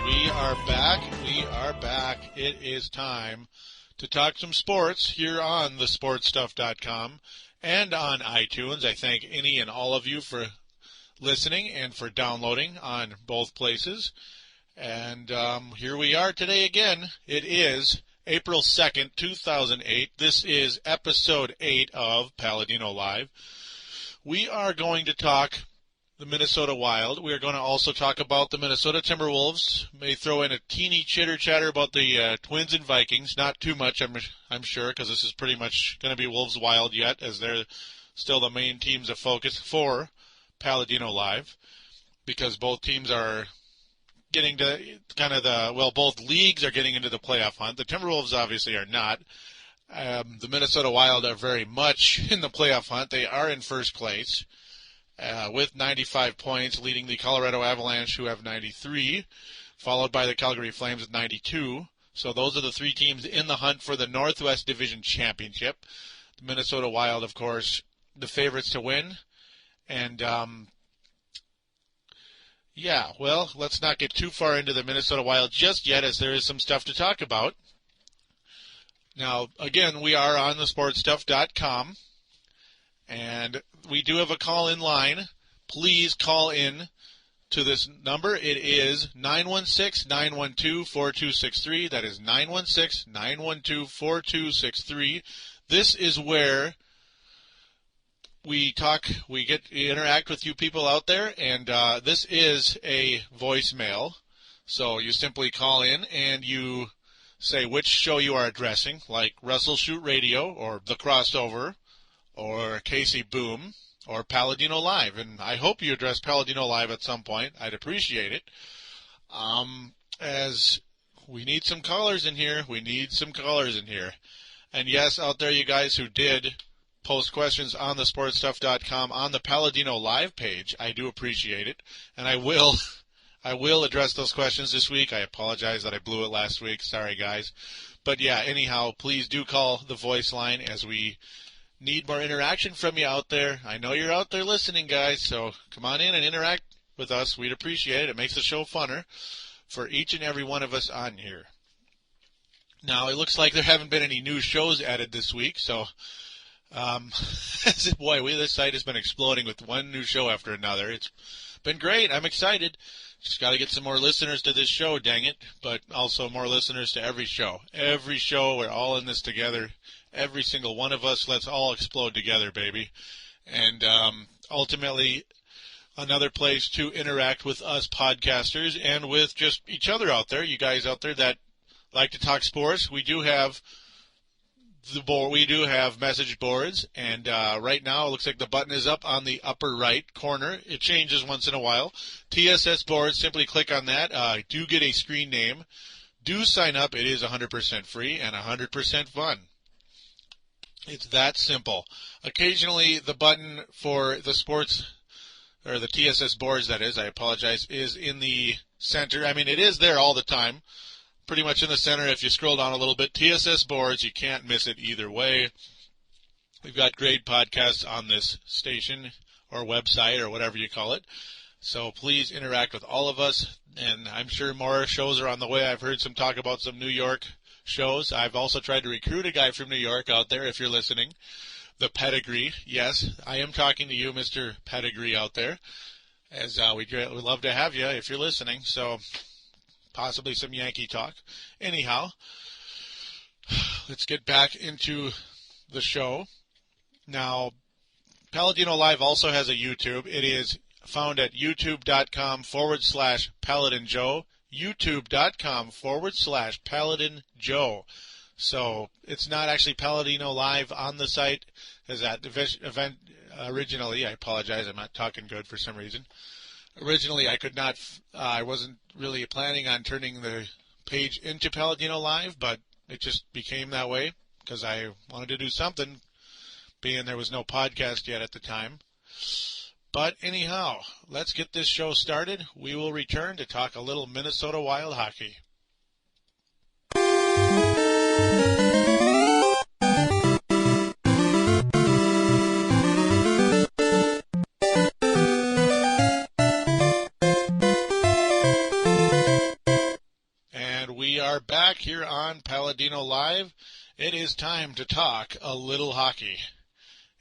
We are back. We are back. It is time to talk some sports here on thesportstuff.com and on iTunes. I thank any and all of you for listening and for downloading on both places. And here we are today again. It is April 2nd, 2008. This is episode 8 of Paladino Live. We are going to talk the Minnesota Wild. We are going to also talk about the Minnesota Timberwolves. May throw in a teeny chitter-chatter about the Twins and Vikings. Not too much, I'm sure, because this is pretty much going to be Wolves Wild yet, as they're still the main teams of focus for Paladino Live, because both teams are getting to both leagues are getting into the playoff hunt. The Timberwolves obviously are not. The Minnesota Wild are very much in the playoff hunt. They are in first place with 95 points, leading the Colorado Avalanche, who have 93, followed by the Calgary Flames with 92. So those are the three teams in the hunt for the Northwest Division Championship. The Minnesota Wild, of course, the favorites to win. And, let's not get too far into the Minnesota Wild just yet, as there is some stuff to talk about. Now, again, we are on thesportstuff.com, and we do have a call-in line. Please call in to this number. It is 916-912-4263. That is 916-912-4263. This is where we interact with you people out there, and this is a voicemail. So you simply call in and you say which show you are addressing, like Russell Shoot Radio or The Crossover or Casey Boom or Paladino Live. And I hope you address Paladino Live at some point. I'd appreciate it. As we need some callers in here. And yes, out there, you guys who did post questions on thesportstuff.com on the Paladino Live page, I do appreciate it. And I will address those questions this week. I apologize that I blew it last week. Sorry, guys. But yeah, anyhow, please do call the voice line, as we need more interaction from you out there. I know you're out there listening, guys, so come on in and interact with us. We'd appreciate it. It makes the show funner for each and every one of us on here. Now, it looks like there haven't been any new shows added this week, so this site has been exploding with one new show after another. It's been great. I'm excited. Just got to get some more listeners to this show, dang it, but also more listeners to every show. Every show, we're all in this together. Every single one of us, let's all explode together, baby. And ultimately, another place to interact with us podcasters and with just each other out there, you guys out there that like to talk sports. We do have message boards, and right now it looks like the button is up on the upper right corner. It changes once in a while. TSS boards, simply click on that. Do get a screen name. Do sign up. It is 100% free and 100% fun. It's that simple. Occasionally, the button for the sports, or the TSS boards, that is, I apologize, is in the center. I mean, it is there all the time. Pretty much in the center. If you scroll down a little bit, TSS boards, you can't miss it either way. We've got great podcasts on this station or website or whatever you call it. So please interact with all of us, and I'm sure more shows are on the way. I've heard some talk about some New York shows. I've also tried to recruit a guy from New York out there, if you're listening. The Pedigree. Yes, I am talking to you, Mr. Pedigree out there, as we'd love to have you if you're listening. So possibly some Yankee talk. Anyhow, let's get back into the show. Now, Paladino Live also has a YouTube. It is found at youtube.com/PaladinJoe, youtube.com/PaladinJoe. So it's not actually Paladino Live on the site, as that event originally, I apologize, I'm not talking good for some reason. Originally, I wasn't really planning on turning the page into Paladino Live, but it just became that way because I wanted to do something, being there was no podcast yet at the time. But anyhow, let's get this show started. We will return to talk a little Minnesota Wild hockey. We are back here on Paladino Live. It is time to talk a little hockey.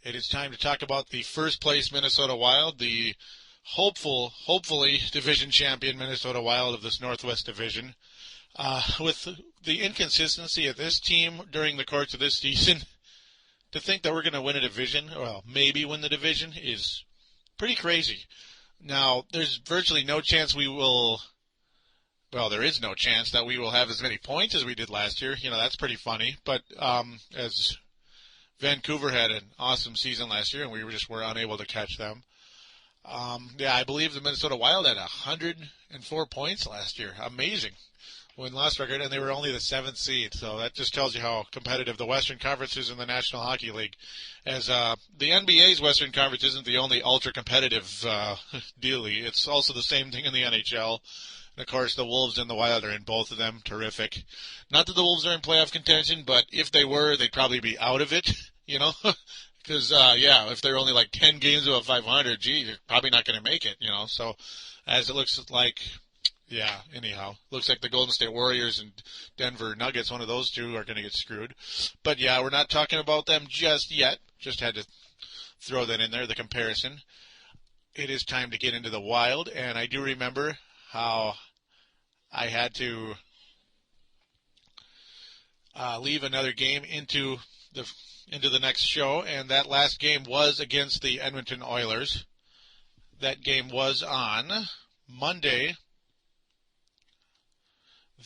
It is time to talk about the first place Minnesota Wild, the hopefully division champion Minnesota Wild of this Northwest Division. With the inconsistency of this team during the course of this season, to think that we're going to win a division, well, maybe win the division, is pretty crazy. Now, there's virtually no chance there is no chance that we will have as many points as we did last year. That's pretty funny. But as Vancouver had an awesome season last year, and we were unable to catch them. I believe the Minnesota Wild had 104 points last year. Amazing win-loss record, and they were only the 7th seed. So that just tells you how competitive the Western Conference is in the National Hockey League. As the NBA's Western Conference isn't the only ultra-competitive dealie. It's also the same thing in the NHL. And, of course, the Wolves and the Wild are in both of them. Terrific. Not that the Wolves are in playoff contention, but if they were, they'd probably be out of it, Because, if they're only like 10 games above 500, they're probably not going to make it, So, as it looks like, looks like the Golden State Warriors and Denver Nuggets, one of those two, are going to get screwed. But, we're not talking about them just yet. Just had to throw that in there, the comparison. It is time to get into the Wild, and I do remember how I had to leave another game into the next show, and that last game was against the Edmonton Oilers. That game was on Monday,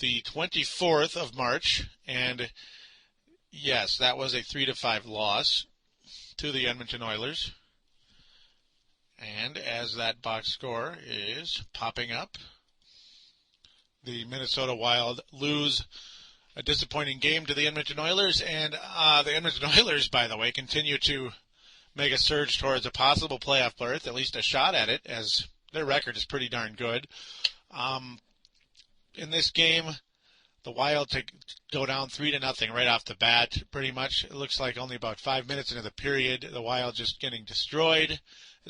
the 24th of March, and yes, that was a 3-5 loss to the Edmonton Oilers. And as that box score is popping up, the Minnesota Wild lose a disappointing game to the Edmonton Oilers, and the Edmonton Oilers, by the way, continue to make a surge towards a possible playoff berth, at least a shot at it, as their record is pretty darn good. In this game, the Wild go down 3-0 right off the bat, pretty much. It looks like only about 5 minutes into the period, the Wild just getting destroyed.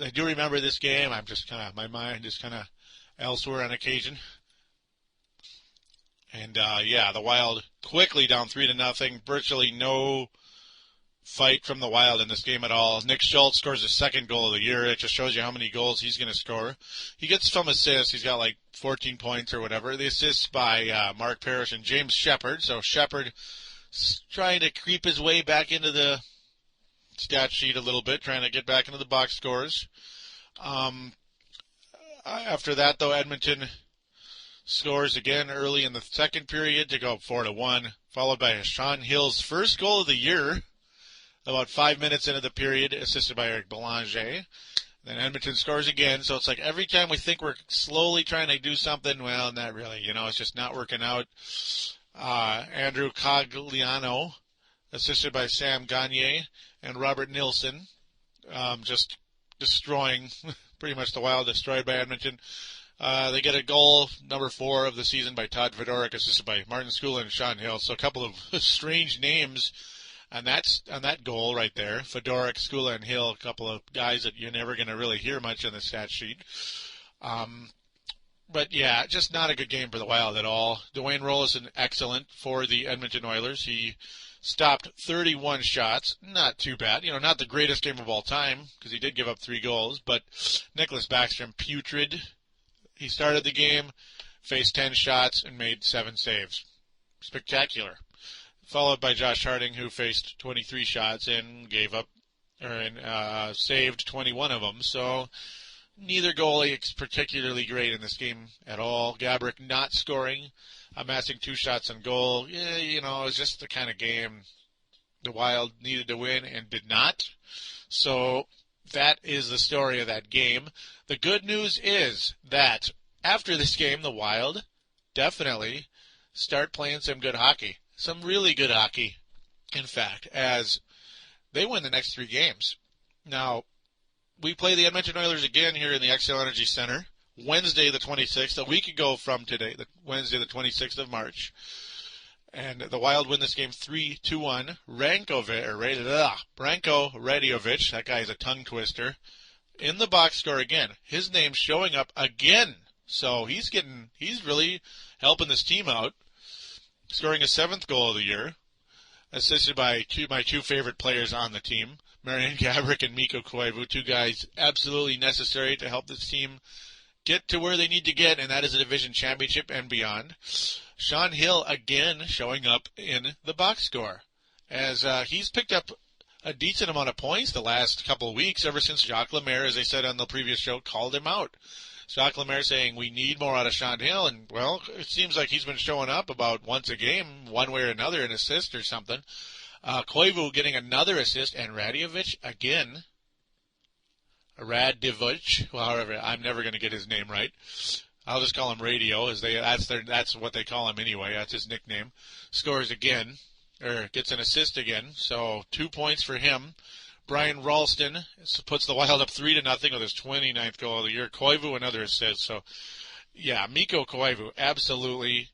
I do remember this game. My mind is kind of elsewhere on occasion. And, the Wild quickly down 3-0. Virtually no fight from the Wild in this game at all. Nick Schultz scores his second goal of the year. It just shows you how many goals he's going to score. He gets some assists. He's got like 14 points or whatever. The assists by Mark Parrish and James Shepard. So Shepard trying to creep his way back into the stat sheet a little bit, trying to get back into the box scores. After that, though, Edmonton scores again early in the second period to go up 4-1, followed by Sean Hill's first goal of the year, about 5 minutes into the period, assisted by Eric Belanger. Then Edmonton scores again, so it's like every time we think we're slowly trying to do something, well, not really. It's just not working out. Andrew Cogliano, assisted by Sam Gagne and Robert Nilsson, just destroying pretty much the Wild, destroyed by Edmonton. They get a goal, number 4 of the season, by Todd Fedoruk, assisted by Martin Skula and Sean Hill. So a couple of strange names on that goal right there. Fedoruk, Skula, and Hill, a couple of guys that you're never going to really hear much on the stat sheet. But just not a good game for the Wild at all. Dwayne Rollison, excellent for the Edmonton Oilers. He stopped 31 shots. Not too bad. Not the greatest game of all time, because he did give up 3 goals. But Nicholas Backstrom, putrid. He started the game, faced 10 shots, and made 7 saves. Spectacular. Followed by Josh Harding, who faced 23 shots and saved 21 of them. So neither goalie is particularly great in this game at all. Gaborik not scoring, amassing 2 shots on goal. It was just the kind of game the Wild needed to win and did not. So that is the story of that game. The good news is that after this game, the Wild definitely start playing some good hockey. Some really good hockey, in fact, as they win the next 3 games. Now, we play the Edmonton Oilers again here in the XL Energy Center, Wednesday the 26th, a week ago from today, Wednesday the 26th of March. And the Wild win this game 3-1. Branko Radiovic, that guy is a tongue twister, in the box score again. His name's showing up again. So he's really helping this team out. scoring his 7th goal of the year, assisted by my two favorite players on the team, Marian Gaborik and Mikko Koivu, two guys absolutely necessary to help this team get to where they need to get, and that is a division championship and beyond. Sean Hill again showing up in the box score, as he's picked up a decent amount of points the last couple of weeks, ever since Jacques Lemaire, as I said on the previous show, called him out. Jacques Lemaire saying we need more out of Sean Hill, and, well, it seems like he's been showing up about once a game, one way or another, an assist or something. Koivu getting another assist, and Radivich again. Radivich, well, however, I'm never going to get his name right. I'll just call him Radio, as that's what they call him anyway. That's his nickname. Scores again, or gets an assist again. So 2 points for him. Brian Ralston puts the Wild up 3-0 with his 29th goal of the year. Koivu another assist. So, yeah, Mikko Koivu, absolutely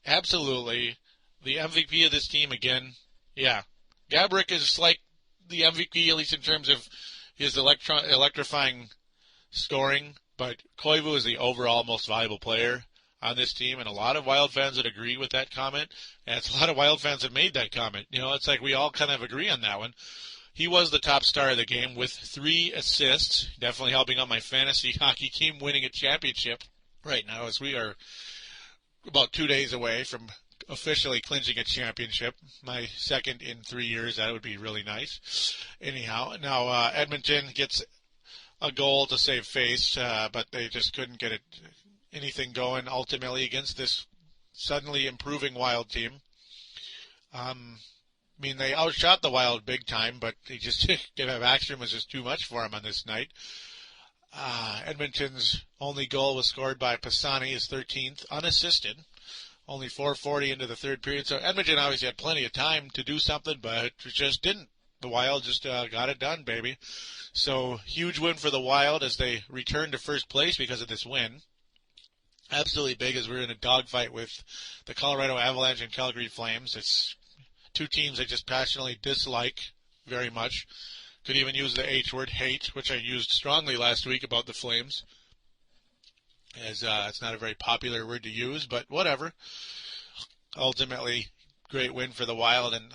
the MVP of this team again. Yeah, Gaborik is like the MVP, at least in terms of his electrifying scoring, but Koivu is the overall most valuable player on this team, and a lot of Wild fans would agree with that comment, and it's a lot of Wild fans that made that comment. You know, it's like we all kind of agree on that one. He was the top star of the game with 3 assists, definitely helping out my fantasy hockey team winning a championship right now, as we are about 2 days away from officially clinching a championship. My second in 3 years. That would be really nice. Anyhow, now Edmonton gets a goal to save face, but they just couldn't get anything going ultimately against this suddenly improving Wild team. I mean, they outshot the Wild big time, but they just Backstrom was just too much for him on this night. Edmonton's only goal was scored by Pisani, his 13th, unassisted. Only 4:40 into the third period, so Edmonton obviously had plenty of time to do something, but it just didn't. The Wild just got it done, baby. So, huge win for the Wild as they return to first place because of this win. Absolutely big, as we're in a dogfight with the Colorado Avalanche and Calgary Flames. It's two teams I just passionately dislike very much. Could even use the H word, hate, which I used strongly last week about the Flames, as it's not a very popular word to use, but whatever. Ultimately, great win for the Wild, and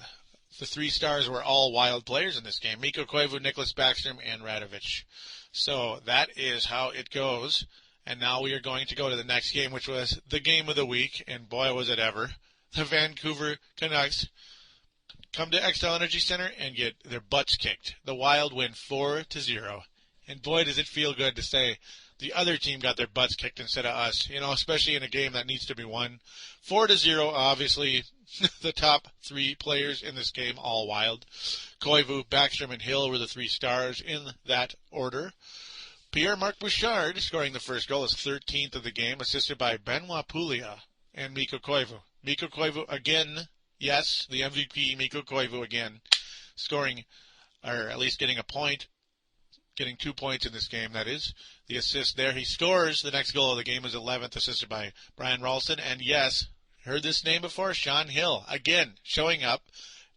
the 3 stars were all Wild players in this game. Mikko Koivu, Nicholas Backstrom, and Radivich. So that is how it goes. And now we are going to go to the next game, which was the game of the week, and boy, was it ever. The Vancouver Canucks come to Xcel Energy Center and get their butts kicked. The Wild win 4-0. And boy, does it feel good to say the other team got their butts kicked instead of us, you know, especially in a game that needs to be won. 4-0, obviously, the top 3 players in this game, all Wild. Koivu, Backstrom, and Hill were the 3 stars in that order. Pierre-Marc Bouchard scoring the first goal, his 13th of the game, assisted by Benoit Pouliot and Mikko Koivu. Mikko Koivu again, yes, the MVP, Mikko Koivu again, scoring, or at least getting a point, getting 2 points in this game, that is. The assist there. He scores. The next goal of the game is 11th, assisted by Brian Ralston. And yes, heard this name before, Sean Hill, again, showing up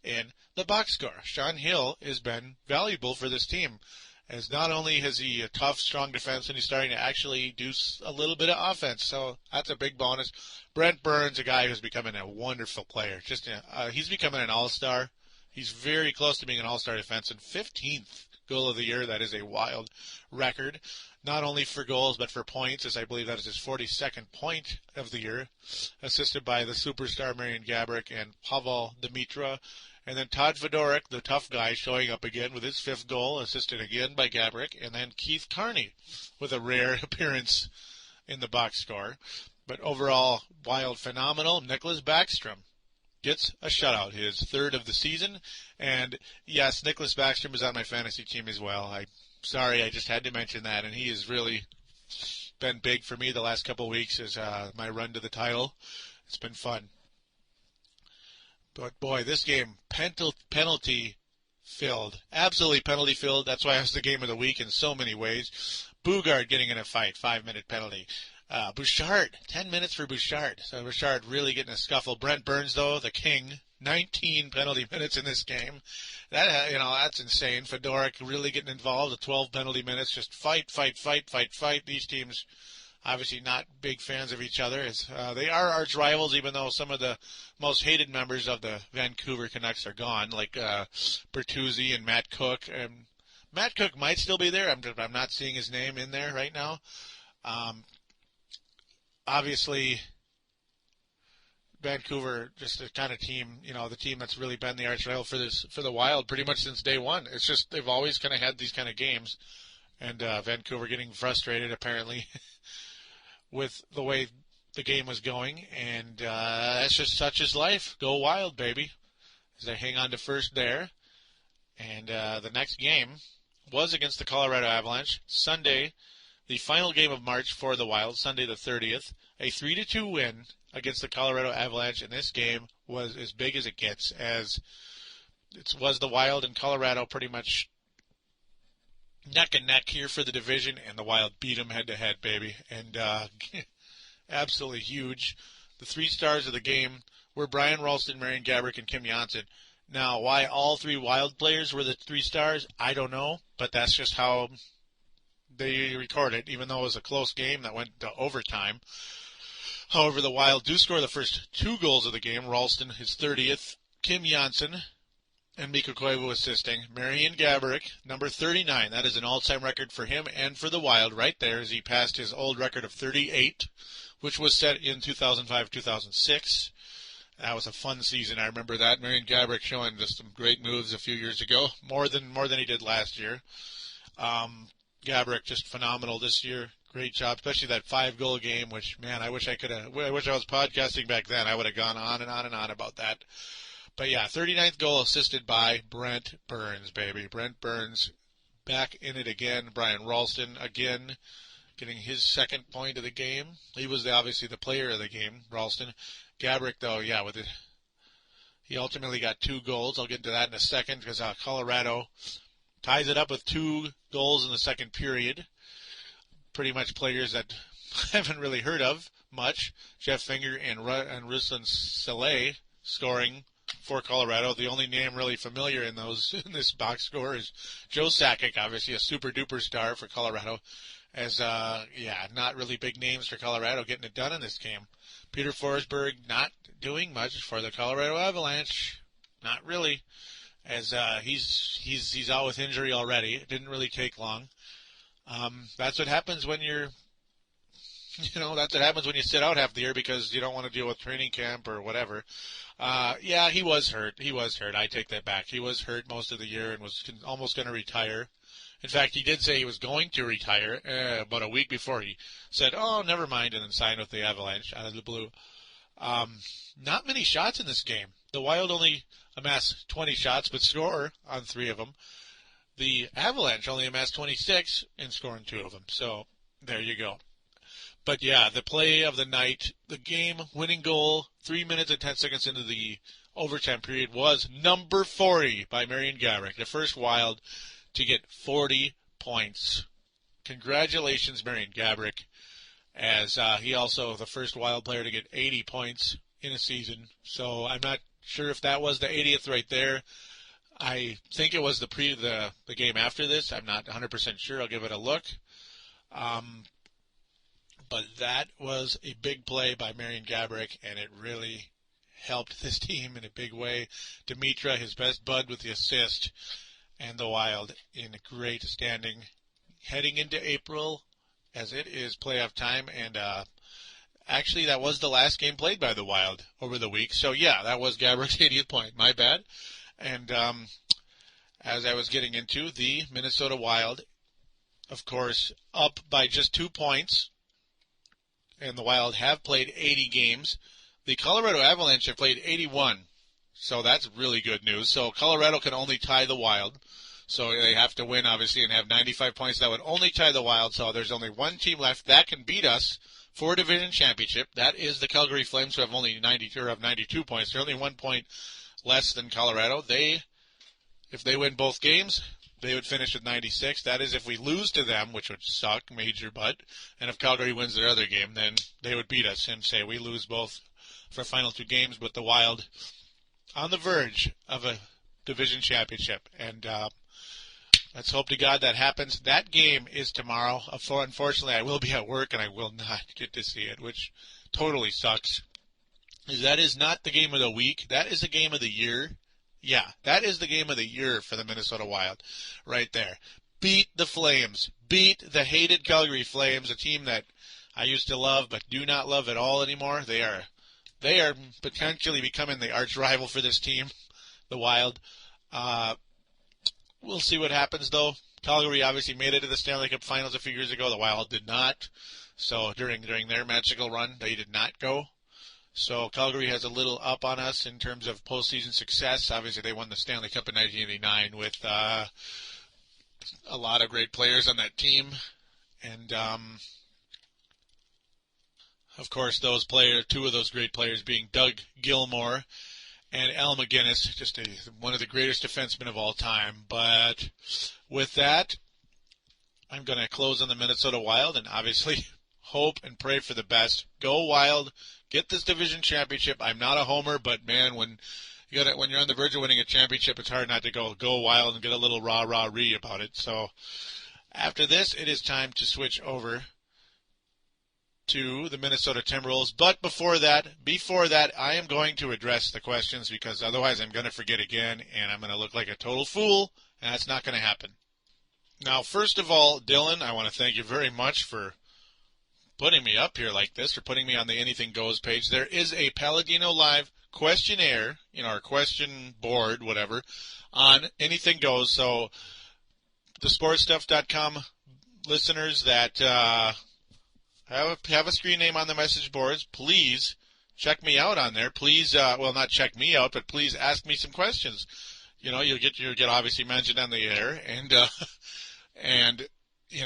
in the box score. Sean Hill has been valuable for this team, as not only has he a tough, strong defense, and he's starting to actually do a little bit of offense. So that's a big bonus. Brent Burns, a guy who's becoming a wonderful player. He's becoming an all-star. He's very close to being an all-star defenseman. 15th goal of the year. That is a Wild record, not only for goals but for points, as I believe that is his 42nd point of the year, assisted by the superstar Marian Gaborik and Pavel Demitra. And then Todd Fedoruk, the tough guy, showing up again with his 5th goal, assisted again by Gaborik. And then Keith Carney with a rare appearance in the box score. But overall, Wild phenomenal. Nicholas Backstrom gets a shutout, his 3rd of the season. And yes, Nicholas Backstrom is on my fantasy team as well. I just had to mention that. And he has really been big for me the last couple of weeks as my run to the title. It's been fun. But boy, this game, penalty filled. Absolutely penalty filled. That's why it was the game of the week in so many ways. Bugard getting in a fight, 5-minute penalty. Bouchard, 10 minutes for Bouchard. So Bouchard really getting a scuffle. Brent Burns, though, the king, 19 penalty minutes in this game. That's insane. Fedoruk really getting involved with 12 penalty minutes. Just fight. These teams obviously not big fans of each other. They are arch rivals, even though some of the most hated members of the Vancouver Canucks are gone, like Bertuzzi and Matt Cook. Matt Cook might still be there. I'm not seeing his name in there right now. Obviously, Vancouver, just the kind of team, the team that's really been the arch rival for the Wild pretty much since day one. It's just they've always kind of had these kind of games, and Vancouver getting frustrated apparently with the way the game was going, and that's just such is life. Go Wild, baby, as they hang on to first there. And the next game was against the Colorado Avalanche Sunday, the final game of March for the Wild, Sunday the 30th, a 3-2 win against the Colorado Avalanche, and this game was as big as it gets, as it was the Wild and Colorado pretty much neck and neck here for the division, and the Wild beat them head-to-head, baby, and absolutely huge. The three stars of the game were Brian Ralston, Marian Gaborik, and Kim Janssen. Now, why all three Wild players were the three stars, I don't know, but that's just how they record it, even though it was a close game that went to overtime. However, the Wild do score the first two goals of the game. Ralston, his 30th. Kim Janssen and Mikko Koivu assisting. Marian Gaborik, number 39. That is an all-time record for him and for the Wild right there, as he passed his old record of 38, which was set in 2005-2006. That was a fun season. I remember that. Marian Gaborik showing just some great moves a few years ago, more than he did last year. Gaborik just phenomenal this year. Great job, especially that 5-goal game, which, man, I wish I was podcasting back then. I would have gone on and on and on about that. But yeah, 39th goal assisted by Brent Burns, baby. Brent Burns back in it again. Brian Ralston again getting his second point of the game. He was obviously the player of the game, Ralston. Gaborik, though, yeah, he ultimately got 2 goals. I'll get into that in a second, because Colorado ties it up with 2 goals in the second period. Pretty much players that I haven't really heard of much. Jeff Finger and Ruslan Saleh scoring for Colorado. The only name really familiar in this box score is Joe Sakic, obviously a super-duper star for Colorado. As, not really big names for Colorado getting it done in this game. Peter Forsberg not doing much for the Colorado Avalanche. Not really, as he's out with injury already. It didn't really take long. That's what happens when that's what happens when you sit out half the year because you don't want to deal with training camp or whatever. He was hurt. I take that back. He was hurt most of the year and was almost going to retire. In fact, he did say he was going to retire about a week before. He said, oh, never mind, and then signed with the Avalanche out of the blue. Not many shots in this game. The Wild only amass 20 shots, but score on 3 of them. The Avalanche only amassed 26 and scoring 2 of them. So there you go. But yeah, the play of the night, the game-winning goal, 3 minutes and 10 seconds into the overtime period, was number 40 by Marian Gaborik, the first Wild to get 40 points. Congratulations, Marian Gaborik, as he also the first Wild player to get 80 points in a season. So I'm not sure if that was the 80th right there. I think it was the game after this. I'm not 100% sure. I'll give it a look. But that was a big play by Marian Gaborik, and it really helped this team in a big way. Dimitra, his best bud, with the assist, and the Wild in a great standing heading into April, as it is playoff time. And actually, that was the last game played by the Wild over the week. So, yeah, that was Gaborik's 80th point. My bad. And as I was getting into, the Minnesota Wild, of course, up by just 2 points. And the Wild have played 80 games. The Colorado Avalanche have played 81. So that's really good news. So Colorado can only tie the Wild. So they have to win, obviously, and have 95 points. That would only tie the Wild. So there's only one team left that can beat us for a division championship. That is the Calgary Flames, who have only 92 points. They're only 1 point less than Colorado. If they win both games, they would finish with 96. That is if we lose to them, which would suck, major butt. And if Calgary wins their other game, then they would beat us and say we lose both for final 2 games. But the Wild on the verge of a division championship. And Let's hope to God that happens. That game is tomorrow. Unfortunately, I will be at work and I will not get to see it, which totally sucks. That is not the game of the week. That is the game of the year. Yeah, that is the game of the year for the Minnesota Wild right there. Beat the Flames. Beat the hated Calgary Flames, a team that I used to love but do not love at all anymore. They are potentially becoming the arch rival for this team, the Wild. We'll see what happens, though. Calgary obviously made it to the Stanley Cup Finals a few years ago. The Wild did not. So during their magical run, they did not go. So Calgary has a little up on us in terms of postseason success. Obviously, they won the Stanley Cup in 1989 with a lot of great players on that team. And, of course, two of those great players being Doug Gilmour and Al McGinnis, just one of the greatest defensemen of all time. But with that, I'm going to close on the Minnesota Wild and obviously hope and pray for the best. Go Wild. Get this division championship. I'm not a homer, but, man, when you're on the verge of winning a championship, it's hard not to go Wild and get a little rah-rah-ree about it. So after this, it is time to switch over to the Minnesota Timberwolves. But before that, I am going to address the questions because otherwise I'm going to forget again and I'm going to look like a total fool, and that's not going to happen. Now, first of all, Dylan, I want to thank you very much for putting me up here like this, or putting me on the Anything Goes page. There is a Paladino Live questionnaire, our question board, whatever, on Anything Goes. So the sportstuff.com listeners that have a screen name on the message boards, please check me out on there. Please, not check me out, but please ask me some questions. You'll get obviously mentioned on the air, and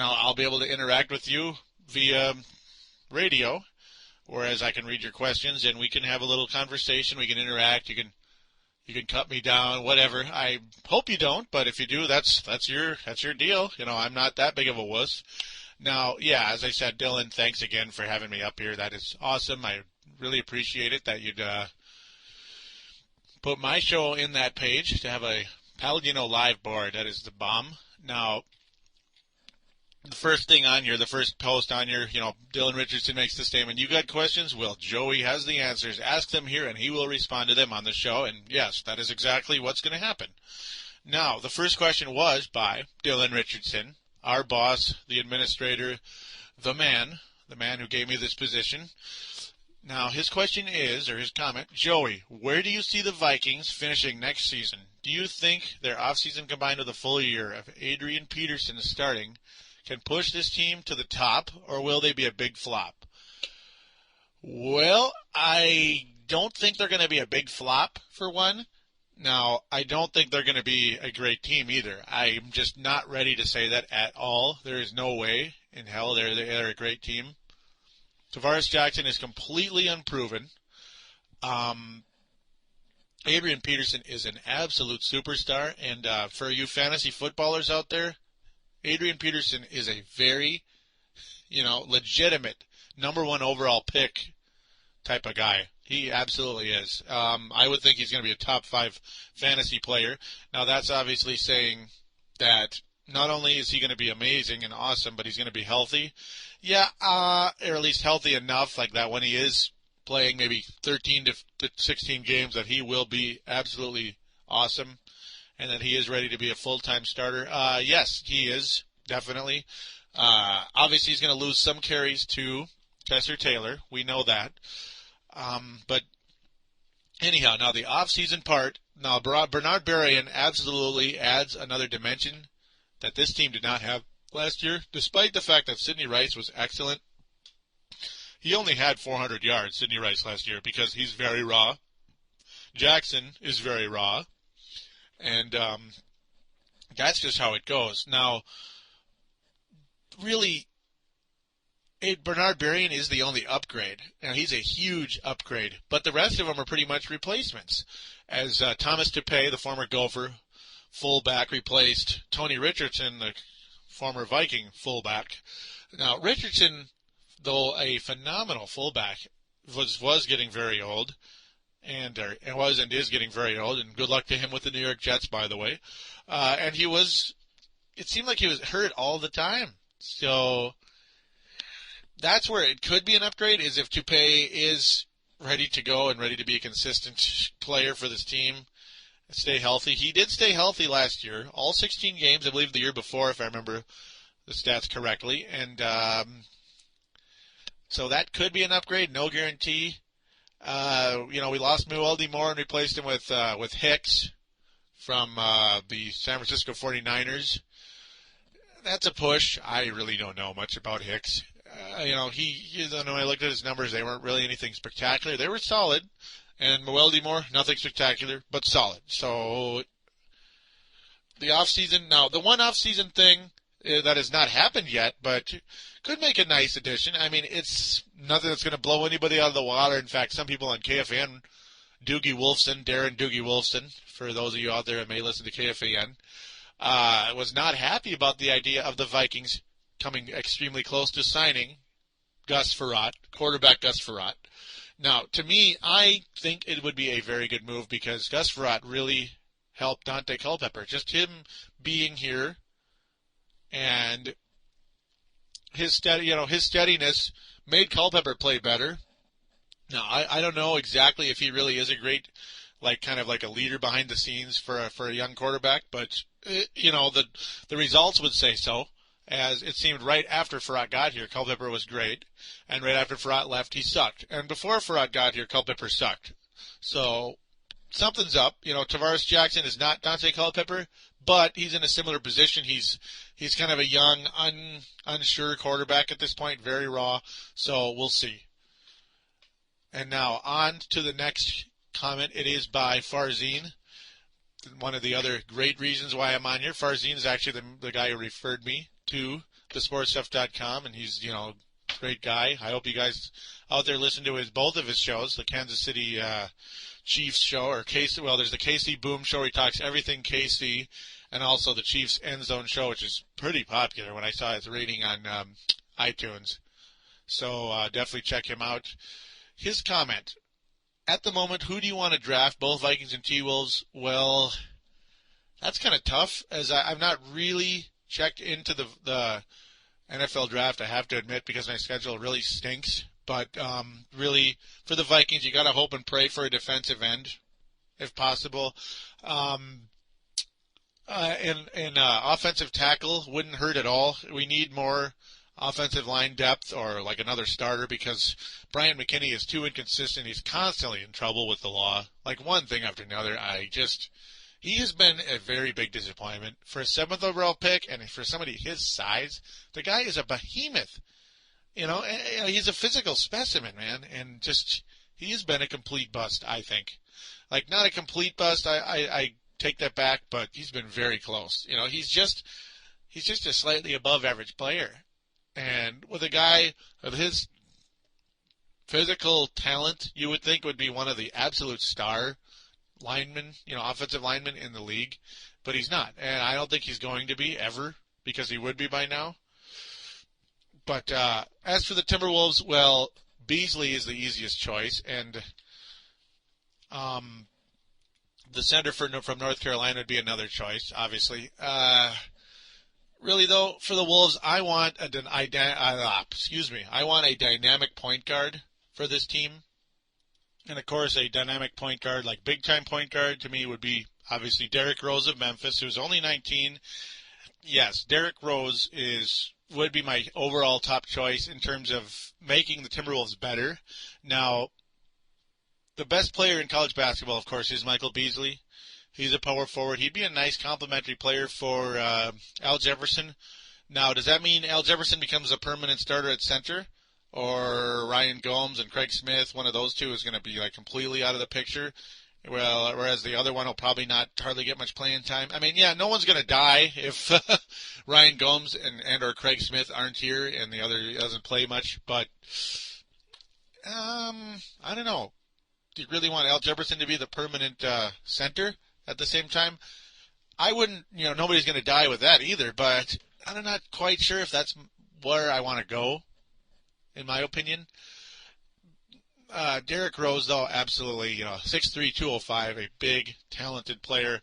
I'll be able to interact with you via radio, whereas I can read your questions and we can have a little conversation. We can interact. You can cut me down, whatever. I hope you don't, but if you do, that's your deal. I'm not that big of a wuss. Now, yeah, as I said, Dylan, thanks again for having me up here. That is awesome. I really appreciate it that you'd put my show in that page to have a Paladino Live board. That is the bomb. Now, the first thing on here, the first post on here, Dylan Richardson makes the statement, you got questions? Well, Joey has the answers. Ask them here, and he will respond to them on the show. And, yes, that is exactly what's going to happen. Now, the first question was by Dylan Richardson, our boss, the administrator, the man who gave me this position. Now, his question is, or his comment, Joey, where do you see the Vikings finishing next season? Do you think their offseason combined with a full year of Adrian Peterson starting can push this team to the top, or will they be a big flop? Well, I don't think they're going to be a big flop, for one. Now, I don't think they're going to be a great team either. I'm just not ready to say that at all. There is no way in hell they're a great team. Tavares Jackson is completely unproven. Adrian Peterson is an absolute superstar, and for you fantasy footballers out there, Adrian Peterson is a very, legitimate number one overall pick type of guy. He absolutely is. I would think he's going to be a top 5 fantasy player. Now, that's obviously saying that not only is he going to be amazing and awesome, but he's going to be healthy. Yeah, or at least healthy enough like that when he is playing maybe 13 to 16 games that he will be absolutely awesome and that he is ready to be a full-time starter. Yes, he is, definitely. Obviously, he's going to lose some carries to Tessa Taylor. We know that. But anyhow, now the off-season part, now Bernard Berrien absolutely adds another dimension that this team did not have last year, despite the fact that Sidney Rice was excellent. He only had 400 yards, Sidney Rice, last year, because he's very raw. Jackson is very raw. And that's just how it goes. Now, really, Bernard Berrien is the only upgrade. Now, he's a huge upgrade, but the rest of them are pretty much replacements. As Thomas Toupé, the former Gopher fullback, replaced Tony Richardson, the former Viking fullback. Now, Richardson, though a phenomenal fullback, was getting very old, and is getting very old, and good luck to him with the New York Jets, by the way. And he was it seemed like he was hurt all the time. So that's where it could be an upgrade, is if Toupé is ready to go and ready to be a consistent player for this team, stay healthy. He did stay healthy last year, all 16 games, I believe the year before, if I remember the stats correctly. And so that could be an upgrade, no guarantee. We lost Mueldy Moore and replaced him with Hicks from the San Francisco 49ers. That's a push. I really don't know much about Hicks. When I looked at his numbers, they weren't really anything spectacular. They were solid. And Mueldy Moore, nothing spectacular, but solid. So the offseason, now the one offseason thing that has not happened yet, but could make a nice addition. I mean, it's nothing that's going to blow anybody out of the water. In fact, some people on KFAN, Darren Doogie Wolfson, for those of you out there that may listen to KFAN, was not happy about the idea of the Vikings coming extremely close to signing quarterback Gus Frerotte. Now, to me, I think it would be a very good move because Gus Frerotte really helped Dante Culpepper. Just him being here and his steadiness made Culpepper play better. Now, I don't know exactly if he really is a great, kind of like a leader behind the scenes for a young quarterback, but the results would say so. As it seemed right after Frerotte got here, Culpepper was great, and right after Frerotte left, he sucked. And before Frerotte got here, Culpepper sucked. So something's up. Tavares Jackson is not Dante Culpepper, but he's in a similar position. He's kind of a young, unsure quarterback at this point, very raw. So we'll see. And now on to the next comment. It is by Farzine. One of the other great reasons why I'm on here. Farzine is actually the guy who referred me to thesportstuff.com, and he's, a great guy. I hope you guys out there listen to both of his shows, the Kansas City Chiefs show, or KC, there's the KC Boom show where he talks everything KC, and also the Chiefs End Zone show, which is pretty popular when I saw his rating on iTunes. So definitely check him out. His comment, at the moment, who do you want to draft, both Vikings and T-Wolves? Well, that's kind of tough, as I've not really checked into the NFL draft, I have to admit, because my schedule really stinks. But really, for the Vikings, you got to hope and pray for a defensive end, if possible. And offensive tackle wouldn't hurt at all. We need more offensive line depth or like another starter because Bryant McKinney is too inconsistent. He's constantly in trouble with the law. Like one thing after another, he has been a very big disappointment. For a 7th overall pick and for somebody his size, the guy is a behemoth. He's a physical specimen, man, and he has been a complete bust, I think. Like, not a complete bust, I take that back, but he's been very close. He's just a slightly above average player. And with a guy of his physical talent, you would think would be one of the absolute star linemen, offensive linemen in the league, but he's not. And I don't think he's going to be ever, because he would be by now. But as for the Timberwolves, well, Beasley is the easiest choice, and the center from North Carolina would be another choice, obviously. Really, though, for the Wolves, I want a dynamic point guard for this team. And, of course, a dynamic point guard, like big-time point guard, to me would be, obviously, Derrick Rose of Memphis, who's only 19. Yes, Derrick Rose would be my overall top choice in terms of making the Timberwolves better. Now, the best player in college basketball, of course, is Michael Beasley. He's a power forward. He'd be a nice complementary player for Al Jefferson. Now, does that mean Al Jefferson becomes a permanent starter at center? Or Ryan Gomes and Craig Smith, one of those two is going to be completely out of the picture? Well, whereas the other one will probably not hardly get much playing time. I mean, yeah, no one's going to die if Ryan Gomes and or Craig Smith aren't here and the other doesn't play much. But I don't know. Do you really want Al Jefferson to be the permanent center at the same time? I wouldn't, nobody's going to die with that either, but I'm not quite sure if that's where I want to go, in my opinion. Derrick Rose, though, absolutely, 6'3", 205, a big, talented player.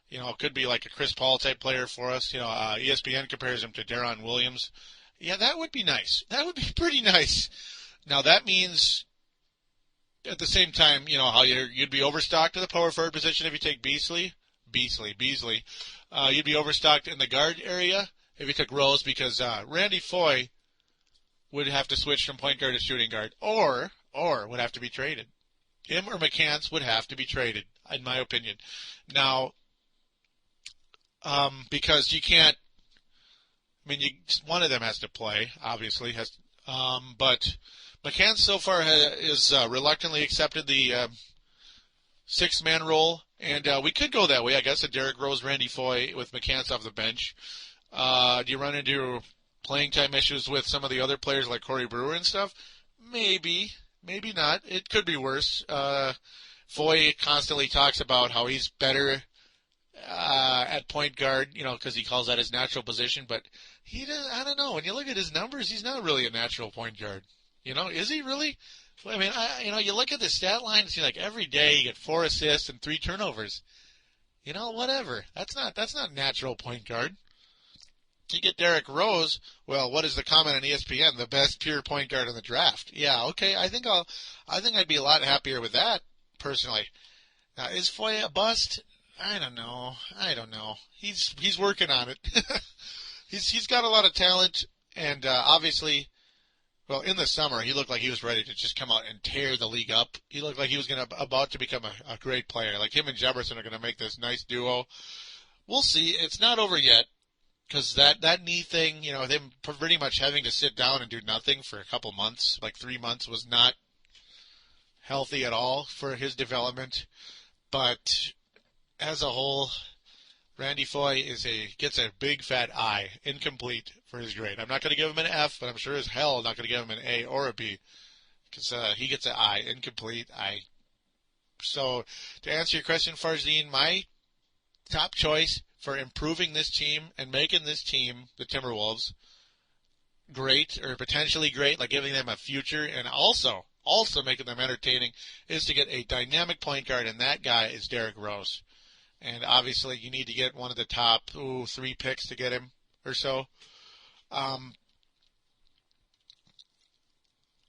It could be like a Chris Paul type player for us. ESPN compares him to Deron Williams. Yeah, that would be nice. That would be pretty nice. Now, that means at the same time, how you'd be overstocked at the power forward position if you take Beasley. You'd be overstocked in the guard area if you took Rose, because Randy Foye would have to switch from point guard to shooting guard, or would have to be traded. Him or McCants would have to be traded, in my opinion. Now, because you can't, one of them has to play, obviously, but McCants so far is reluctantly accepted the six-man role, and we could go that way, I guess, a Derrick Rose, Randy Foye with McCants off the bench. Do you run into playing time issues with some of the other players like Corey Brewer and stuff? Maybe not. It could be worse. Foye constantly talks about how he's better at point guard, because he calls that his natural position, but I don't know. When you look at his numbers, he's not really a natural point guard. Is he really? You look at the stat line, it's like every day you get 4 assists and 3 turnovers. Whatever. That's not natural point guard. You get Derrick Rose, well, what is the comment on ESPN? The best pure point guard in the draft. Yeah, okay. I think I'd be a lot happier with that, personally. Now, is Foye a bust? I don't know. He's working on it. He's got a lot of talent, and obviously, well, in the summer, he looked like he was ready to just come out and tear the league up. He looked like he was about to become a great player. Like him and Jefferson are going to make this nice duo. We'll see. It's not over yet, because that knee thing, them pretty much having to sit down and do nothing for a couple months, like 3 months, was not healthy at all for his development. But as a whole, Randy Foye gets a big fat I, incomplete, for his grade. I'm not going to give him an F, but I'm sure as hell not going to give him an A or a B, because he gets an I, incomplete I. So, to answer your question, Farzine, my top choice for improving this team and making this team, the Timberwolves, great, or potentially great, like giving them a future, and also making them entertaining, is to get a dynamic point guard, and that guy is Derrick Rose. And obviously, you need to get one of the top 3 picks to get him or so.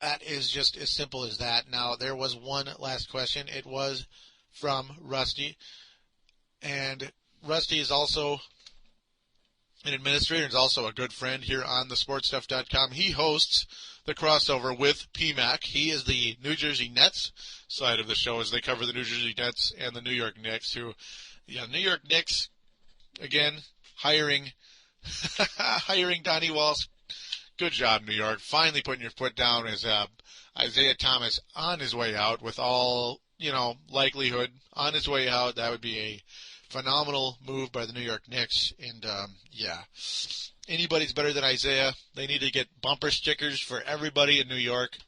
That is just as simple as that. Now, there was one last question. It was from Rusty. And Rusty is also an administrator and is also a good friend here on thesportstuff.com. He hosts the crossover with PMAC. He is the New Jersey Nets side of the show, as they cover the New Jersey Nets and the New York Knicks, New York Knicks, again, hiring Donnie Walsh. Good job, New York. Finally putting your foot down as Isaiah Thomas on his way out, with all, likelihood on his way out. That would be a phenomenal move by the New York Knicks. And, anybody's better than Isaiah. They need to get bumper stickers for everybody in New York,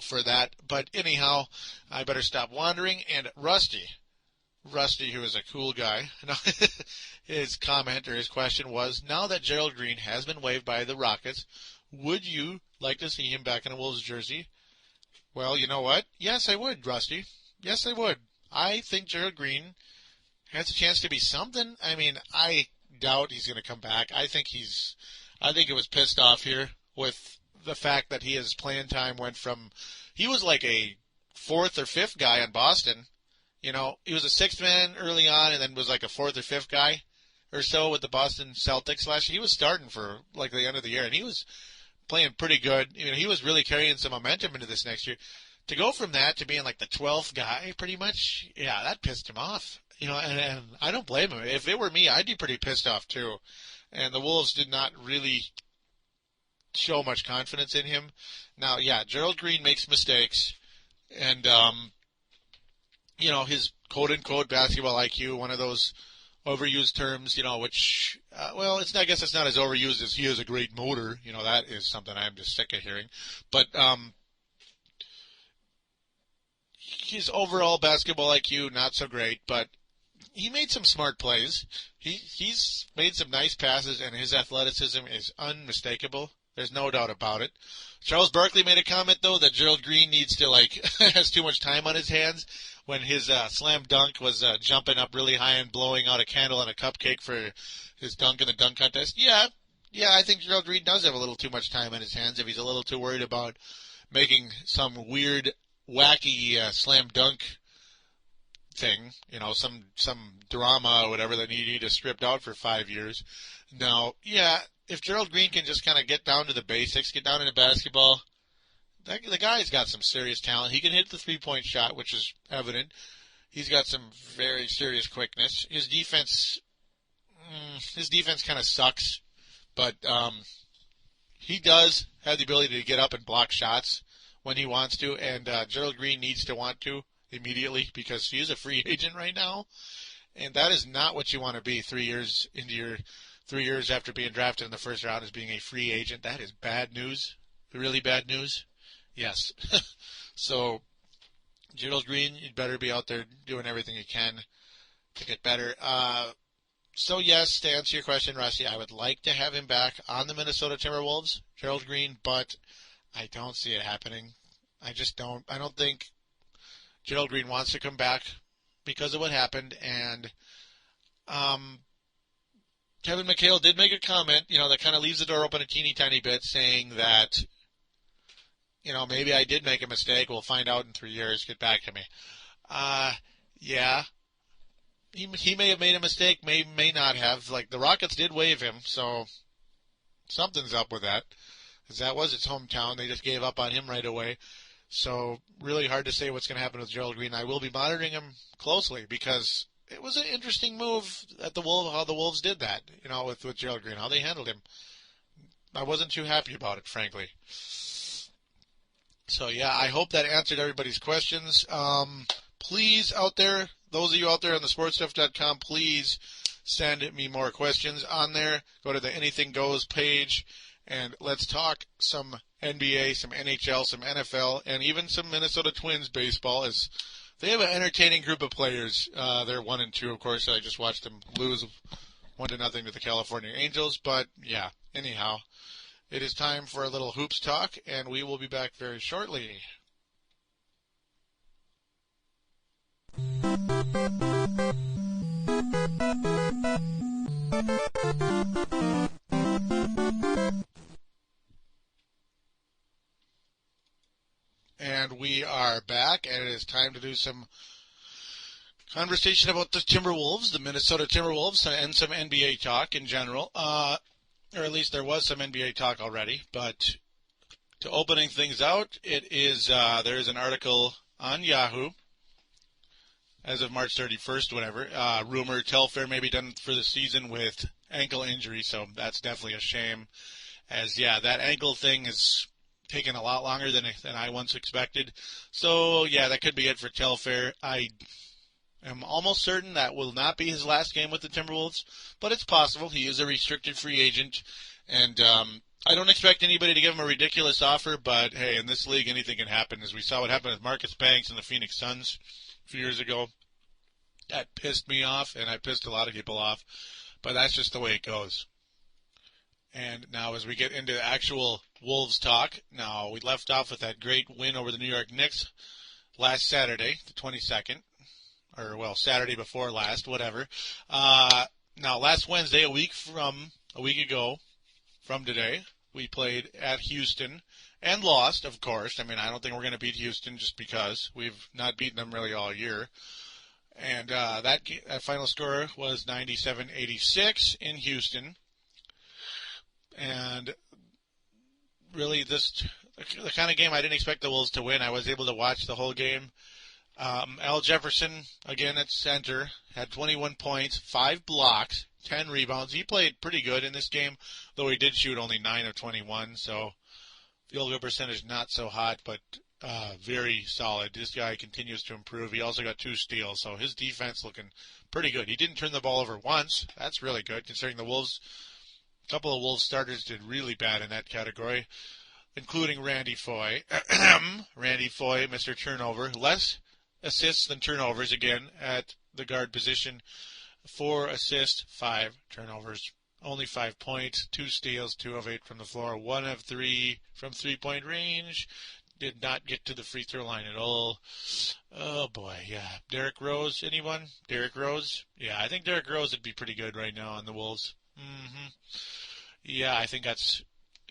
for that. But anyhow, I better stop wandering. And Rusty, who is a cool guy, his comment or his question was, now that Gerald Green has been waived by the Rockets, would you like to see him back in a Wolves jersey? Well, you know what? Yes, I would, Rusty. Yes, I would. I think Gerald Green has a chance to be something. I doubt he's going to come back. I think he was pissed off here with the fact that his playing time went from, he was like a 4th or 5th guy on Boston. He was a 6th man early on, and then was like a 4th or 5th guy or so with the Boston Celtics last year. He was starting for like the end of the year, and he was playing pretty good. He was really carrying some momentum into this next year. To go from that to being like the 12th guy, pretty much, yeah, that pissed him off. And I don't blame him. If it were me, I'd be pretty pissed off too. And the Wolves did not really show much confidence in him. Now, yeah, Gerald Green makes mistakes, and his quote-unquote basketball IQ, one of those overused terms, which, I guess it's not as overused as he has a great motor. That is something I'm just sick of hearing. But his overall basketball IQ, not so great, but he made some smart plays. He's made some nice passes, and his athleticism is unmistakable. There's no doubt about it. Charles Barkley made a comment, though, that Gerald Green needs to, has too much time on his hands when his slam dunk was jumping up really high and blowing out a candle and a cupcake for his dunk in the dunk contest. Yeah, I think Gerald Green does have a little too much time on his hands if he's a little too worried about making some weird, wacky slam dunk thing, some drama or whatever that he needed stripped out for 5 years. Now, yeah, if Gerald Green can just kind of get down to the basics, get down into basketball, the guy's got some serious talent. He can hit the three-point shot, which is evident. He's got some very serious quickness. His defense kind of sucks, but he does have the ability to get up and block shots when he wants to, and Gerald Green needs to want to immediately because he is a free agent right now, and that is not what you want to be 3 years into your 3 years after being drafted in the first round as being a free agent. That is bad news, really bad news. Yes. So, Gerald Green, you'd better be out there doing everything you can to get better. So, yes, to answer your question, Rusty, I would like to have him back on the Minnesota Timberwolves, Gerald Green, but I don't see it happening. I just don't. I don't think Gerald Green wants to come back because of what happened, and Kevin McHale did make a comment, that kind of leaves the door open a teeny tiny bit, saying that, maybe I did make a mistake. We'll find out in 3 years. Get back to me. Yeah. He may have made a mistake, may not have. The Rockets did waive him, so something's up with that. Because that was its hometown. They just gave up on him right away. So really hard to say what's going to happen with Gerald Green. I will be monitoring him closely because it was an interesting move at how the Wolves did that, with Gerald Green, how they handled him. I wasn't too happy about it, frankly. So, yeah, I hope that answered everybody's questions. Please, out there, those of you out there on the sportstuff.com, please send me more questions on there. Go to the Anything Goes page, and let's talk some NBA, some NHL, some NFL, and even some Minnesota Twins baseball, as they have an entertaining group of players. They're 1-2, of course. I just watched them lose 1-0 to the California Angels. But, yeah, anyhow, it is time for a little hoops talk, and we will be back very shortly. And we are back, and it is time to do some conversation about the Timberwolves, the Minnesota Timberwolves, and some NBA talk in general. Or at least there was some NBA talk already. But to opening things out, there is an article on Yahoo as of March 31st, whatever. Rumor Telfair may be done for the season with ankle injury, so that's definitely a shame. As, yeah, that ankle thing is taken a lot longer than I once expected. So, yeah, that could be it for Telfair. I am almost certain that will not be his last game with the Timberwolves, but it's possible. He is a restricted free agent, and I don't expect anybody to give him a ridiculous offer, but, hey, in this league, anything can happen. As we saw what happened with Marcus Banks and the Phoenix Suns a few years ago, that pissed me off, and I pissed a lot of people off, but that's just the way it goes. And now as we get into actual Wolves talk, now we left off with that great win over the New York Knicks last Saturday, the 22nd, or, well, Saturday before last, whatever. Now, last Wednesday, a week ago from today, we played at Houston and lost, of course. I mean, I don't think we're going to beat Houston just because. We've not beaten them really all year. And that final score was 97-86 in Houston. And really, the kind of game I didn't expect the Wolves to win. I was able to watch the whole game. Al Jefferson, again at center, had 21 points, 5 blocks, 10 rebounds. He played pretty good in this game, though he did shoot only 9 of 21. So field goal percentage not so hot, but very solid. This guy continues to improve. He also got 2 steals, so his defense looking pretty good. He didn't turn the ball over once. That's really good, considering the Wolves. A couple of Wolves starters did really bad in that category, including Randy Foye. Randy Foye, Mr. Turnover. Less assists than turnovers, again, at the guard position. 4 assists, 5 turnovers. only 5 points, 2 steals, 2 of 8 from the floor, 1 of 3 from three-point range. Did not get to the free throw line at all. Oh boy, yeah. Derrick Rose, anyone? Derrick Rose? Yeah, I think Derrick Rose would be pretty good right now on the Wolves. Yeah, I think it's